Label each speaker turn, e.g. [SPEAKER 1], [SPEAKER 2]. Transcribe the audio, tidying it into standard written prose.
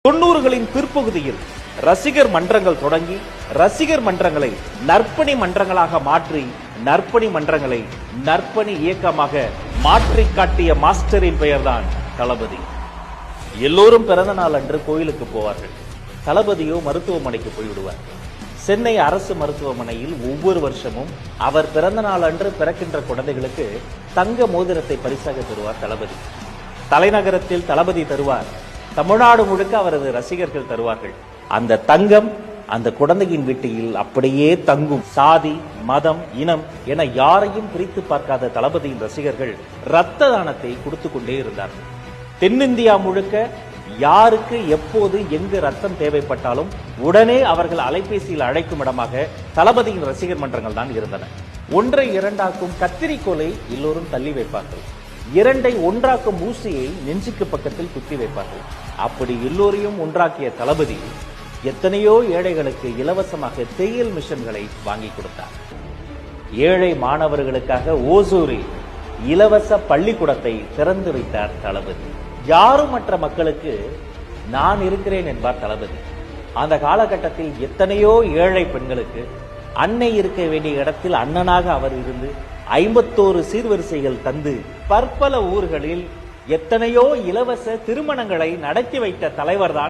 [SPEAKER 1] 90களின் பிற்பகுதியில் ரசிகர் மன்றங்கள் தொடங்கி ரசிகர் மன்றங்களை நற்பணி மன்றங்களாக மாற்றி நற்பணி மன்றங்களை நற்பணி இயக்கமாக மாற்றி காட்டிய மாஸ்டரின் பெயர்தான் தளபதி. எல்லோரும் பிறந்த நாள் அன்று கோயிலுக்கு போவார்கள். தளபதியோ மருத்துவமனைக்கு போய்விடுவார். சென்னை அரசு மருத்துவமனையில் ஒவ்வொரு வருஷமும் அவர் பிறந்த நாள் அன்று பிறக்கின்ற குழந்தைகளுக்கு தங்க மோதிரத்தை பரிசாக தருவார் தளபதி. தலைநகரத்தில் தளபதி தருவார். தமிழ்நாடு முழுக்க அவரது ரசிகர்கள் தருவார்கள். அந்த தங்கம் அந்த குழந்தையின் வீட்டில் அப்படியே தங்கும். சாதி, மதம், இனம் என யாரையும் பிரித்து பார்க்காத தளபதியின் ரசிகர்கள் இரத்த தானத்தை கொடுத்து கொண்டே இருந்தார்கள். தென்னிந்தியா முழுக்க யாருக்கு எப்போது எங்கு ரத்தம் தேவைப்பட்டாலும் உடனே அவர்கள் அலைபேசியில் அழைக்கும் இடமாக தளபதியின் ரசிகர் மன்றங்கள் தான் இருந்தன. ஒன்றை இரண்டாக்கும் கத்திரிக்கோலை எல்லோரும் தள்ளி வைப்பார்கள். இரண்டை ஒன்றாக்கும் ஊசியை நெஞ்சுக்கு பக்கத்தில் குத்தி வைப்பார்கள். அப்படி எல்லோரையும் ஒன்றாக்கிய தளபதி எத்தனையோ ஏழைகளுக்கு இலவசமாக தையல் மிஷன்களை வாங்கி கொடுத்தார். ஏழை மாணவர்களுக்காக ஓசூரில் இலவச பள்ளிக்கூடத்தை திறந்து வைத்தார் தளபதி. யாரும் மற்ற மக்களுக்கு நான் இருக்கிறேன் என்பார் தளபதி. அந்த காலகட்டத்தில் எத்தனையோ ஏழை பெண்களுக்கு அன்னை இருக்க வேண்டிய இடத்தில் அண்ணனாக அவர் இருந்து 51 சீர்வரிசைகள் தந்து பற்பல ஊர்களில் எத்தனையோ இலவச திருமணங்களை நடத்தி வைத்த தலைவர்தான்